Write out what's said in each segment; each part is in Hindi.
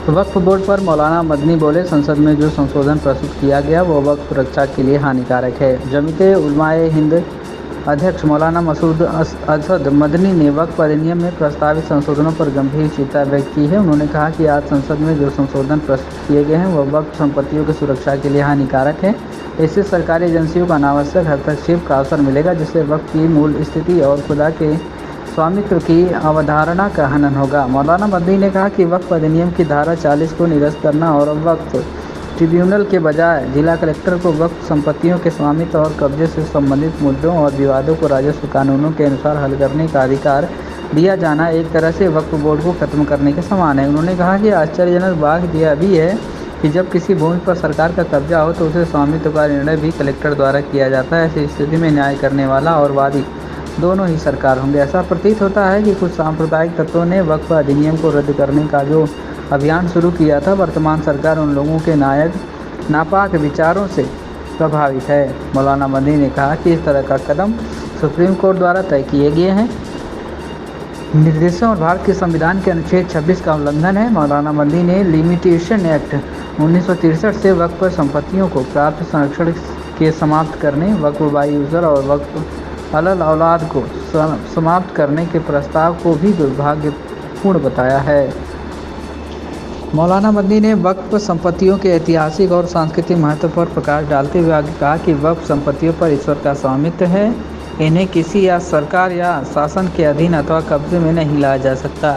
वक्फ बोर्ड पर मौलाना मदनी बोले, संसद में जो संशोधन प्रस्तुत किया गया वो वक्फ रक्षा के लिए हानिकारक है। जमीयत उलमाए हिंद अध्यक्ष मौलाना मसूद असद मदनी ने वक्फ अधिनियम में प्रस्तावित संशोधनों पर गंभीर चिंता व्यक्त की है। उन्होंने कहा कि आज संसद में जो संशोधन प्रस्तुत किए गए हैं वह वक्फ संपत्तियों की सुरक्षा के लिए हानिकारक है। इससे सरकारी एजेंसियों को अनावश्यक हस्तक्षेप का अवसर मिलेगा, जिससे वक्फ की मूल स्थिति और खुदा के स्वामित्व की अवधारणा का हनन होगा। मौलाना मदनी ने कहा कि वक्फ अधिनियम की धारा 40 को निरस्त करना और वक्फ ट्रिब्यूनल के बजाय जिला कलेक्टर को वक्फ संपत्तियों के स्वामित्व और कब्जे से संबंधित मुद्दों और विवादों को राजस्व कानूनों के अनुसार हल करने का अधिकार दिया जाना एक तरह से वक्फ बोर्ड को खत्म करने के समान है। उन्होंने कहा कि आश्चर्यजनक बात यह भी है कि जब किसी भूमि पर सरकार का कब्जा हो तो उसे स्वामित्व का निर्णय भी कलेक्टर द्वारा किया जाता है। ऐसी स्थिति में न्याय करने वाला और वादी दोनों ही सरकार होंगे। ऐसा प्रतीत होता है कि कुछ सांप्रदायिक तत्वों ने वक्फ अधिनियम को रद्द करने का जो अभियान शुरू किया था, वर्तमान सरकार उन लोगों के नापाक विचारों से प्रभावित है। मौलाना मदनी ने कहा कि इस तरह का कदम सुप्रीम कोर्ट द्वारा तय किए गए हैं निर्देशों और भारत के संविधान के अनुच्छेद 26 का उल्लंघन है। मौलाना मदनी ने लिमिटेशन एक्ट 1963 से वक्फ संपत्तियों को प्राप्त संरक्षण के समाप्त करने, वक्फ बाई यूजर और वक्फ अलल औलाद को समाप्त करने के प्रस्ताव को भी दुर्भाग्यपूर्ण बताया है। मौलाना मदनी ने वक्फ संपत्तियों के ऐतिहासिक और सांस्कृतिक महत्व पर प्रकाश डालते हुए आगे कहा कि वक्फ संपत्तियों पर ईश्वर का स्वामित्व है। इन्हें किसी या सरकार या शासन के अधीन अथवा कब्जे में नहीं लाया जा सकता।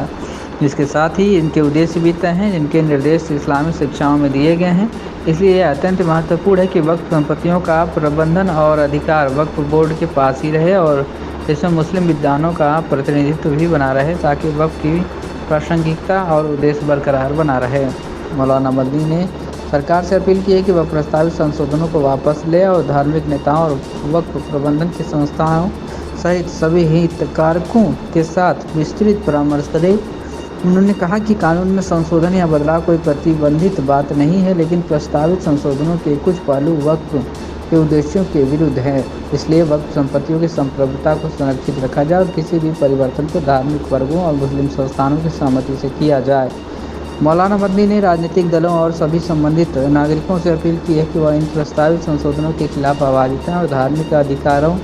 इसके साथ ही इनके उद्देश्य भी तय हैं, जिनके निर्देश इस्लामी शिक्षाओं में दिए गए हैं। इसलिए यह अत्यंत महत्वपूर्ण है कि वक्फ संपत्तियों का प्रबंधन और अधिकार वक्फ बोर्ड के पास ही रहे और इसमें मुस्लिम विद्वानों का प्रतिनिधित्व भी बना रहे, ताकि वक्फ की प्रासंगिकता और उद्देश्य बरकरार बना रहे। मौलाना मदनी ने सरकार से अपील की है कि वह प्रस्तावित संशोधनों को वापस ले और धार्मिक नेताओं और वक्फ प्रबंधन की संस्थाओं सहित सभी हितधारकों के साथ विस्तृत परामर्श करे। उन्होंने कहा कि कानून में संशोधन या बदलाव कोई प्रतिबंधित बात नहीं है, लेकिन प्रस्तावित संशोधनों के कुछ पहलू वक्फ के उद्देश्यों के विरुद्ध है। इसलिए वक्फ संपत्तियों की संप्रभुता को संरक्षित रखा जाए और किसी भी परिवर्तन को धार्मिक वर्गों और मुस्लिम संस्थानों की सहमति से किया जाए। मौलाना मदनी ने राजनीतिक दलों और सभी संबंधित नागरिकों से अपील की है कि वह इन प्रस्तावित संशोधनों के खिलाफ आवाज़ उठाएं और धार्मिक अधिकारों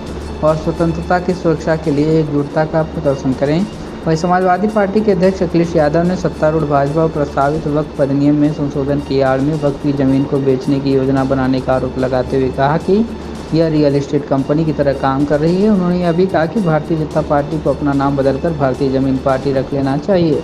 और स्वतंत्रता की सुरक्षा के लिए एकजुटता का प्रदर्शन करें। वहीं समाजवादी पार्टी के अध्यक्ष अखिलेश यादव ने सत्तारूढ़ भाजपा पर प्रस्तावित वक्फ अधिनियम में संशोधन की आड़ में वक्फ की जमीन को बेचने की योजना बनाने का आरोप लगाते हुए कहा कि यह रियल एस्टेट कंपनी की तरह काम कर रही है। उन्होंने यह भी कहा कि भारतीय जनता पार्टी को अपना नाम बदलकर भारतीय जमीन पार्टी रख लेना चाहिए।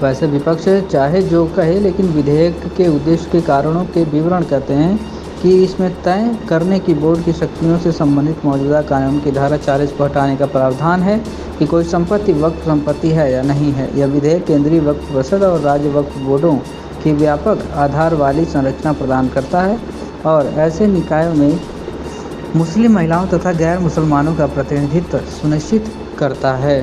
वैसे विपक्ष चाहे जो कहे, लेकिन विधेयक के उद्देश्य के कारणों के विवरण कहते हैं कि इसमें तय करने की बोर्ड की शक्तियों से संबंधित मौजूदा कानून की धारा 40 को हटाने का प्रावधान है कि कोई संपत्ति वक्फ संपत्ति है या नहीं है। यह विधेयक केंद्रीय वक्फ परिषद और राज्य वक्फ बोर्डों की व्यापक आधार वाली संरचना प्रदान करता है और ऐसे निकायों में मुस्लिम महिलाओं तथा गैर मुसलमानों का प्रतिनिधित्व सुनिश्चित करता है।